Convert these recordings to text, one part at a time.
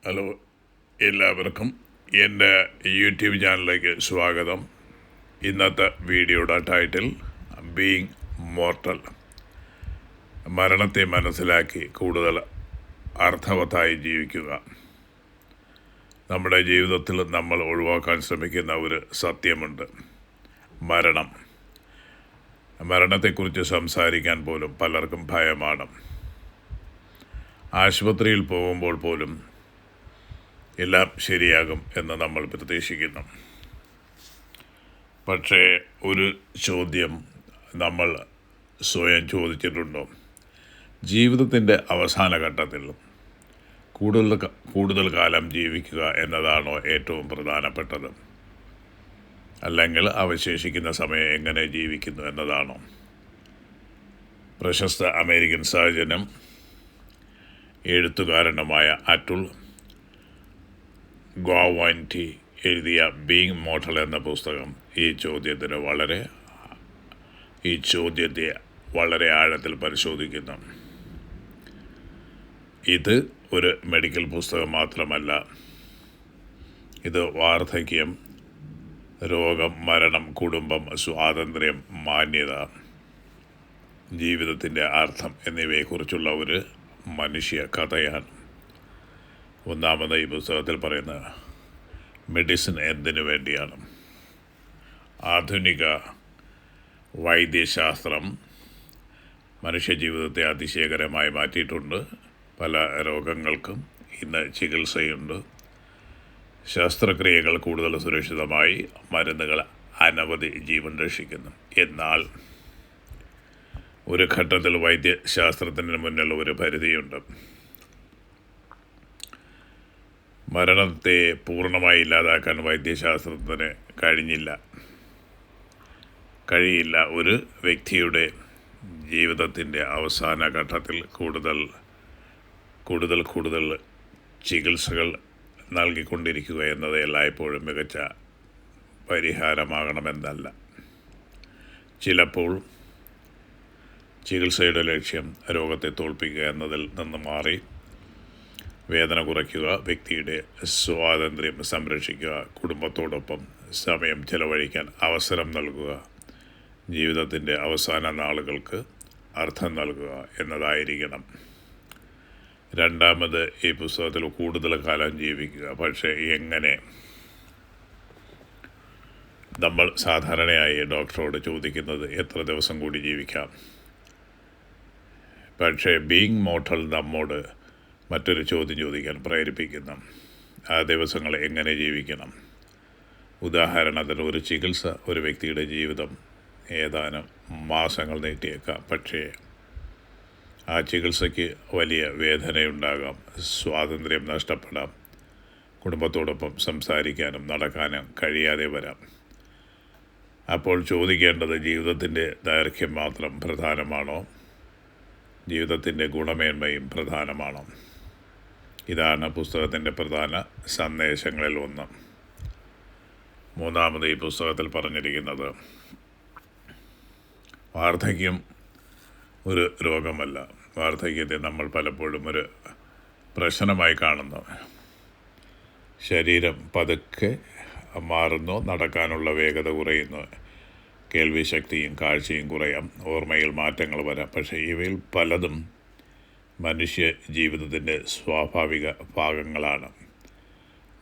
Hello, എല്ലാവർക്കും എൻ്റെ YouTube ചാനലിലേക്ക് സ്വാഗതം. ഇന്നത്തെ വീഡിയോയുടെ ടൈറ്റിൽ ബീയിങ് മോർട്ടൽ. മരണത്തെ മനസ്സിലാക്കി കൂടുതൽ അർത്ഥവത്തായി ജീവിക്കുക. നമ്മുടെ ജീവിതത്തിൽ നമ്മൾ ഒഴിവാക്കാൻ ശ്രമിക്കുന്ന ഒരു സത്യമുണ്ട്: മരണം. മരണത്തെക്കുറിച്ച് സംസാരിക്കാൻ പോലും പലർക്കും ഭയമാണ്. ആശുപത്രിയിൽ പോകുമ്പോൾ പോലും എല്ലാം ശരിയാകും എന്ന് നമ്മൾ പ്രതീക്ഷിക്കുന്നു. പക്ഷേ ഒരു ചോദ്യം നമ്മൾ സ്വയം ചോദിച്ചിട്ടുണ്ടോ? ജീവിതത്തിൻ്റെ അവസാന ഘട്ടത്തിൽ കൂടുതൽ കാലം ജീവിക്കുക എന്നതാണോ ഏറ്റവും പ്രധാനപ്പെട്ടത്? അല്ലെങ്കിൽ അവശേഷിക്കുന്ന സമയം എങ്ങനെ ജീവിക്കുന്നു എന്നതാണോ? പ്രശസ്ത അമേരിക്കൻ സർജനും എഴുത്തുകാരനുമായ അറ്റുൽ ഗവാൻറ്റി എഴുതിയ ബീയിങ് മോർട്ടൽ എന്ന പുസ്തകം ഈ ചോദ്യത്തെ വളരെ ആഴത്തിൽ പരിശോധിക്കുന്നു. ഇത് ഒരു മെഡിക്കൽ പുസ്തകം മാത്രമല്ല. ഇത് വാർദ്ധക്യം, രോഗം, മരണം, കുടുംബം, സ്വാതന്ത്ര്യം, മാന്യത, ജീവിതത്തിൻ്റെ അർത്ഥം എന്നിവയെക്കുറിച്ചുള്ള ഒരു മനുഷ്യ കഥയാണ്. ഒന്നാമത് ഈ പുസ്തകത്തിൽ പറയുന്നത് മെഡിസിൻ എന്തിനു വേണ്ടിയാണ്. ആധുനിക വൈദ്യശാസ്ത്രം മനുഷ്യജീവിതത്തെ അതിശയകരമായി മാറ്റിയിട്ടുണ്ട്. പല രോഗങ്ങൾക്കും ഇന്ന് ചികിത്സയുണ്ട്. ശസ്ത്രക്രിയകൾ കൂടുതൽ സുരക്ഷിതമായി, മരുന്നുകൾ അനവധി ജീവൻ രക്ഷിക്കുന്നു. എന്നാൽ ഒരു ഘട്ടത്തിൽ വൈദ്യശാസ്ത്രത്തിന് മുന്നിൽ ഒരു പരിധിയുണ്ട്. മരണത്തെ പൂർണ്ണമായി ഇല്ലാതാക്കാൻ വൈദ്യശാസ്ത്രത്തിന് കഴിയില്ല. ഒരു വ്യക്തിയുടെ ജീവിതത്തിൻ്റെ അവസാന ഘട്ടത്തിൽ കൂടുതൽ ചികിത്സകൾ നൽകിക്കൊണ്ടിരിക്കുക എന്നത് എല്ലായ്പ്പോഴും മികച്ച പരിഹാരമാകണമെന്നല്ല. ചിലപ്പോൾ ചികിത്സയുടെ ലക്ഷ്യം രോഗത്തെ തോൽപ്പിക്കുക എന്നതിൽ നിന്ന് മാറി വേദന കുറയ്ക്കുക, വ്യക്തിയുടെ സ്വാതന്ത്ര്യം സംരക്ഷിക്കുക, കുടുംബത്തോടൊപ്പം സമയം ചെലവഴിക്കാൻ അവസരം നൽകുക, ജീവിതത്തിൻ്റെ അവസാന നാളുകൾക്ക് അർത്ഥം നൽകുക എന്നതായിരിക്കണം. രണ്ടാമത് ഈ പുസ്തകത്തിൽ കൂടുതൽ കാലം ജീവിക്കുക. പക്ഷേ എങ്ങനെ? നമ്മൾ സാധാരണയായി ഡോക്ടറോട് ചോദിക്കുന്നത് എത്ര ദിവസം കൂടി ജീവിക്കാം. പക്ഷേ ബീയിങ് മോർട്ടൽ നമ്മോട് മറ്റൊരു ചോദ്യം ചോദിക്കാൻ പ്രേരിപ്പിക്കുന്നു: ആ ദിവസങ്ങൾ എങ്ങനെ ജീവിക്കണം? ഉദാഹരണത്തിന്, ഒരു ചികിത്സ ഒരു വ്യക്തിയുടെ ജീവിതം ഏതാനും മാസങ്ങൾ നീട്ടിയേക്കാം. പക്ഷേ ആ ചികിത്സയ്ക്ക് വലിയ വേദനയുണ്ടാകാം, സ്വാതന്ത്ര്യം നഷ്ടപ്പെടാം, കുടുംബത്തോടൊപ്പം സംസാരിക്കാനും നടക്കാനും കഴിയാതെ വരാം. അപ്പോൾ ചോദിക്കേണ്ടത്, ജീവിതത്തിൻ്റെ ദൈർഘ്യം മാത്രം പ്രധാനമാണോ? ജീവിതത്തിൻ്റെ ഗുണമേന്മയും പ്രധാനമാണോ? ഇതാണ് പുസ്തകത്തിൻ്റെ പ്രധാന സന്ദേശങ്ങളിൽ ഒന്ന്. മൂന്നാമത് ഈ പുസ്തകത്തിൽ പറഞ്ഞിരിക്കുന്നത്, വാർദ്ധക്യം ഒരു രോഗമല്ല. വാർദ്ധക്യത്തെ നമ്മൾ പലപ്പോഴും ഒരു പ്രശ്നമായി കാണുന്നു. ശരീരം പതുക്കെ മാറുന്നു, നടക്കാനുള്ള വേഗത കുറയുന്നു, കേൾവിശക്തിയും കാഴ്ചയും കുറയാം, ഓർമ്മയിൽ മാറ്റങ്ങൾ വരാം. പക്ഷേ ഇവയിൽ പലതും മനുഷ്യ ജീവിതത്തിൻ്റെ സ്വാഭാവിക ഭാഗങ്ങളാണ്.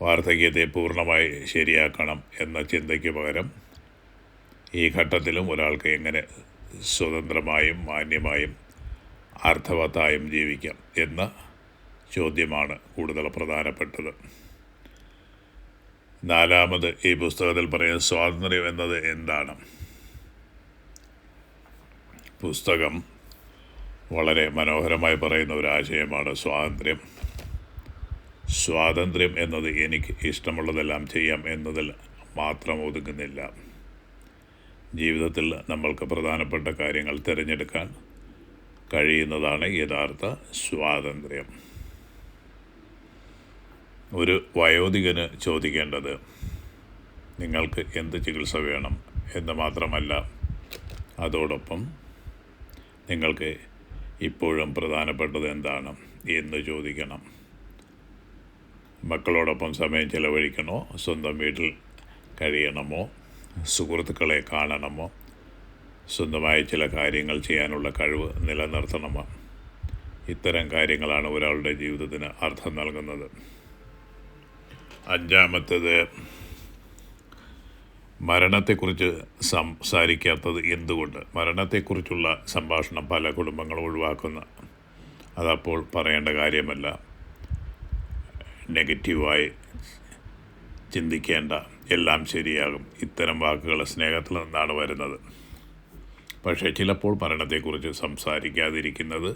വാർദ്ധക്യത്തെ പൂർണ്ണമായി ശരിയാക്കണം എന്ന ചിന്തയ്ക്ക് പകരം ഈ ഘട്ടത്തിലും ഒരാൾക്ക് എങ്ങനെ സ്വതന്ത്രമായും മാന്യമായും അർത്ഥവത്തായും ജീവിക്കാം എന്ന ചോദ്യമാണ് കൂടുതൽ പ്രധാനപ്പെട്ടത്. നാലാമത് ഈ പുസ്തകത്തിൽ പറയുന്ന സ്വാതന്ത്ര്യം എന്നത് എന്താണ്? പുസ്തകം വളരെ മനോഹരമായി പറയുന്ന ഒരു ആശയമാണ് സ്വാതന്ത്ര്യം എന്നത് എനിക്ക് ഇഷ്ടമുള്ളതെല്ലാം ചെയ്യാം എന്നതിൽ മാത്രം ഒതുങ്ങുന്നില്ല. ജീവിതത്തിൽ നമ്മൾക്ക് പ്രധാനപ്പെട്ട കാര്യങ്ങൾ തിരഞ്ഞെടുക്കാൻ കഴിയുന്നതാണ് യഥാർത്ഥ സ്വാതന്ത്ര്യം. ഒരു വയോധികന് ചോദിക്കേണ്ടത് നിങ്ങൾക്ക് എന്ത് ചികിത്സ വേണം എന്ന് മാത്രമല്ല, അതോടൊപ്പം നിങ്ങൾക്ക് ഇപ്പോഴും പ്രധാനപ്പെട്ടത് എന്താണ് എന്ന് ചോദിക്കണം. മക്കളോടൊപ്പം സമയം ചെലവഴിക്കണോ, സ്വന്തം വീട്ടിൽ കഴിയണമോ, സുഹൃത്തുക്കളെ കാണണമോ, സ്വന്തമായി ചില കാര്യങ്ങൾ ചെയ്യാനുള്ള കഴിവ് നിലനിർത്തണമോ? ഇത്തരം കാര്യങ്ങളാണ് ഒരാളുടെ ജീവിതത്തിന് അർത്ഥം നൽകുന്നത്. അഞ്ചാമത്തേത്, മരണത്തെക്കുറിച്ച് സംസാരിക്കാത്തത് എന്തുകൊണ്ട്? മരണത്തെക്കുറിച്ചുള്ള സംഭാഷണം പല കുടുംബങ്ങളും ഒഴിവാക്കുന്ന, അതപ്പോൾ പറയേണ്ട കാര്യമല്ല, നെഗറ്റീവായി ചിന്തിക്കേണ്ട, എല്ലാം ശരിയാകും, ഇത്തരം വാക്കുകൾ സ്നേഹത്തിൽ നിന്നാണ് വരുന്നത്. പക്ഷേ ചിലപ്പോൾ മരണത്തെക്കുറിച്ച് സംസാരിക്കാതിരിക്കുന്നത്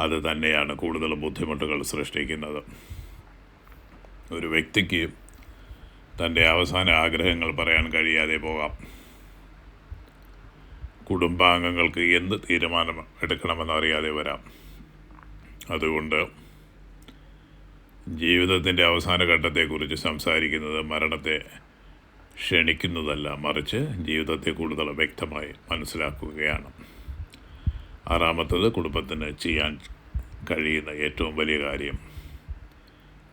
അത് തന്നെയാണ് കൂടുതൽ ബുദ്ധിമുട്ടുകൾ സൃഷ്ടിക്കുന്നത്. ഒരു വ്യക്തിക്ക് തൻ്റെ അവസാന ആഗ്രഹങ്ങൾ പറയാൻ കഴിയാതെ പോകാം. കുടുംബാംഗങ്ങൾക്ക് എന്ത് തീരുമാനം എടുക്കണമെന്നറിയാതെ വരാം. അതുകൊണ്ട് ജീവിതത്തിൻ്റെ അവസാന ഘട്ടത്തെക്കുറിച്ച് സംസാരിക്കുന്നത് മരണത്തെ ക്ഷണിക്കുന്നതല്ല, മറിച്ച് ജീവിതത്തെ കൂടുതൽ വ്യക്തമായി മനസ്സിലാക്കുകയാണ്. ആറാമത്തത്, കുടുംബത്തിന് ചെയ്യാൻ കഴിയുന്ന ഏറ്റവും വലിയ കാര്യം,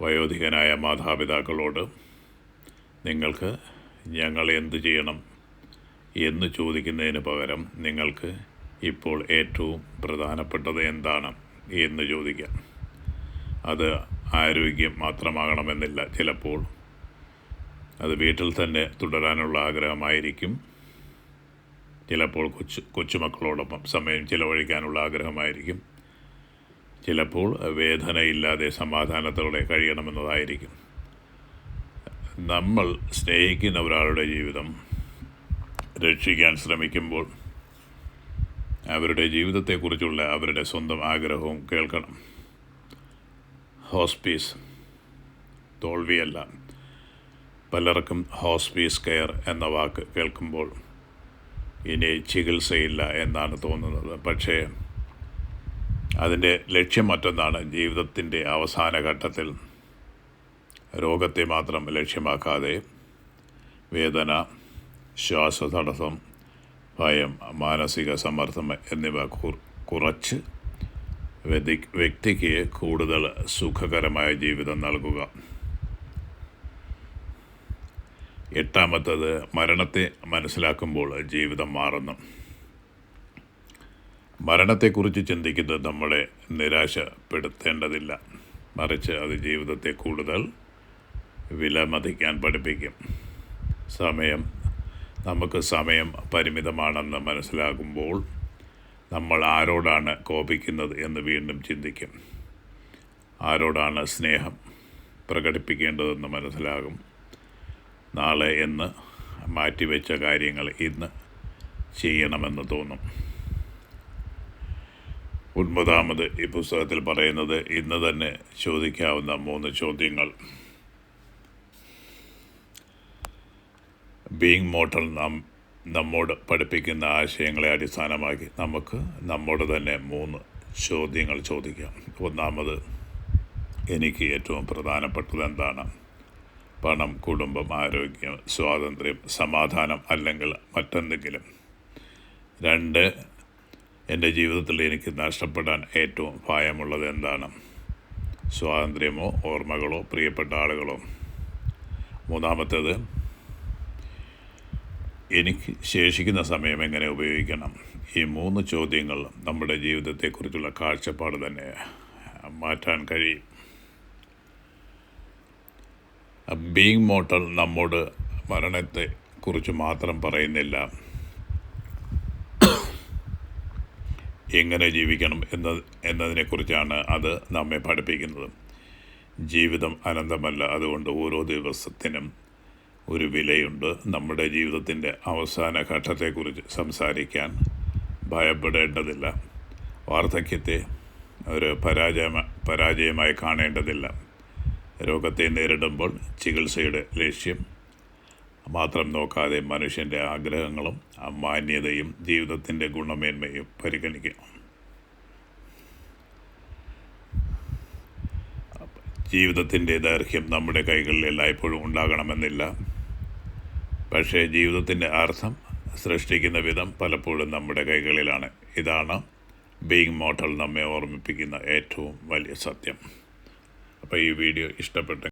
വയോധികനായ മാതാപിതാക്കളോട് നിങ്ങൾക്ക് ഞങ്ങൾ എന്ത് ചെയ്യണം എന്ന് ചോദിക്കുന്നതിന് പകരം നിങ്ങൾക്ക് ഇപ്പോൾ ഏറ്റവും പ്രധാനപ്പെട്ടത് എന്താണ് എന്ന് ചോദിക്കാം. അത് ആരോഗ്യം മാത്രമാകണമെന്നില്ല. ചിലപ്പോൾ അത് വീട്ടിൽ തന്നെ തുടരാനുള്ള ആഗ്രഹമായിരിക്കും. ചിലപ്പോൾ കൊച്ചുമക്കളോടൊപ്പം സമയം ചിലവഴിക്കാനുള്ള ആഗ്രഹമായിരിക്കും. ചിലപ്പോൾ വേദനയില്ലാതെ സമാധാനത്തോടെ കഴിയണമെന്നതായിരിക്കും. നമ്മൾ സ്നേഹിക്കുന്ന ഒരാളുടെ ജീവിതം രക്ഷിക്കാൻ ശ്രമിക്കുമ്പോൾ അവരുടെ ജീവിതത്തെക്കുറിച്ചുള്ള അവരുടെ സ്വന്തം ആഗ്രഹവും കേൾക്കണം. ഹോസ്പീസ് തോൽവിയല്ല. പലർക്കും ഹോസ്പീസ് കെയർ എന്ന വാക്ക് കേൾക്കുമ്പോൾ ഇനി ചികിത്സയില്ല എന്നാണ് തോന്നുന്നത്. പക്ഷേ അതിൻ്റെ ലക്ഷ്യം മറ്റൊന്നാണ്. ജീവിതത്തിൻ്റെ അവസാന ഘട്ടത്തിൽ രോഗത്തെ മാത്രം ലക്ഷ്യമാക്കാതെ വേദന, ശ്വാസതടസ്സം, ഭയം, മാനസിക സമ്മർദ്ദം എന്നിവ കുറച്ച് വ്യക്തിക്ക് കൂടുതൽ സുഖകരമായ ജീവിതം നൽകുക. എട്ടാമത്തത്, മരണത്തെ മനസ്സിലാക്കുമ്പോൾ ജീവിതം മാറുന്നു. മരണത്തെക്കുറിച്ച് ചിന്തിക്കുന്നത് നമ്മളെ നിരാശപ്പെടുത്തേണ്ടതില്ല, മറിച്ച് അത് ജീവിതത്തെ കൂടുതൽ വിലമതിക്കാൻ പഠിപ്പിക്കും. നമുക്ക് സമയം പരിമിതമാണെന്ന് മനസ്സിലാകുമ്പോൾ നമ്മൾ ആരോടാണ് കോപിക്കുന്നത് എന്ന് വീണ്ടും ചിന്തിക്കും. ആരോടാണ് സ്നേഹം പ്രകടിപ്പിക്കേണ്ടതെന്ന് മനസ്സിലാകും. നാളെ എന്ന് മാറ്റിവെച്ച കാര്യങ്ങൾ ഇന്ന് ചെയ്യണമെന്ന് തോന്നും. 9 ഈ പുസ്തകത്തിൽ പറയുന്നത്, ഇന്ന് തന്നെ ചോദിക്കാവുന്ന 3 ചോദ്യങ്ങൾ. ബീയിങ് മോർട്ടൽ നമ്മോട് പഠിപ്പിക്കുന്ന ആശയങ്ങളെ അടിസ്ഥാനമാക്കി നമുക്ക് നമ്മോട് തന്നെ 3 ചോദ്യങ്ങൾ ചോദിക്കാം. 1, എനിക്ക് ഏറ്റവും പ്രധാനപ്പെട്ടത് എന്താണ്? പണം, കുടുംബം, ആരോഗ്യം, സ്വാതന്ത്ര്യം, സമാധാനം അല്ലെങ്കിൽ മറ്റെന്തെങ്കിലും? 2, എൻ്റെ ജീവിതത്തിൽ എനിക്ക് നഷ്ടപ്പെടാൻ ഏറ്റവും ഭയമുള്ളത് എന്താണ്? സ്വാതന്ത്ര്യമോ ഓർമ്മകളോ പ്രിയപ്പെട്ട ആളുകളോ? 3, എനിക്ക് ശേഷിക്കുന്ന സമയം എങ്ങനെ ഉപയോഗിക്കണം? ഈ 3 ചോദ്യങ്ങൾ നമ്മുടെ ജീവിതത്തെക്കുറിച്ചുള്ള കാഴ്ചപ്പാട് തന്നെ മാറ്റാൻ കഴിയും. ബീയിങ് മോർട്ടൽ നമ്മോട് മരണത്തെക്കുറിച്ച് മാത്രം പറയുന്നില്ല, എങ്ങനെ ജീവിക്കണം എന്നതിനെക്കുറിച്ചാണ് അത് നമ്മെ പഠിപ്പിക്കുന്നത്. ജീവിതം അനന്തമല്ല, അതുകൊണ്ട് ഓരോ ദിവസത്തിനും ഒരു വിലയുണ്ട്. നമ്മുടെ ജീവിതത്തിൻ്റെ അവസാന ഘട്ടത്തെക്കുറിച്ച് സംസാരിക്കാൻ ഭയപ്പെടേണ്ടതില്ല. വാർദ്ധക്യത്തെ ഒരു പരാജയമായി കാണേണ്ടതില്ല. രോഗത്തെ നേരിടുമ്പോൾ ചികിത്സയുടെ ലക്ഷ്യം മാത്രം നോക്കാതെ മനുഷ്യൻ്റെ ആഗ്രഹങ്ങളും മാന്യതയും ജീവിതത്തിൻ്റെ ഗുണമേന്മയും പരിഗണിക്കുക. ജീവിതത്തിൻ്റെ ദൈർഘ്യം നമ്മുടെ കൈകളിൽ എല്ലായ്പ്പോഴും ഉണ്ടാകണമെന്നില്ല. പക്ഷേ ജീവിതത്തിൻ്റെ അർത്ഥം സൃഷ്ടിക്കുന്ന വിധം പലപ്പോഴും നമ്മുടെ കൈകളിലാണ്. ഇതാണ് ബീയിങ് മോർട്ടൽ നമ്മെ ഓർമ്മിപ്പിക്കുന്ന ഏറ്റവും വലിയ സത്യം. അപ്പോൾ ഈ വീഡിയോ ഇഷ്ടപ്പെട്ടു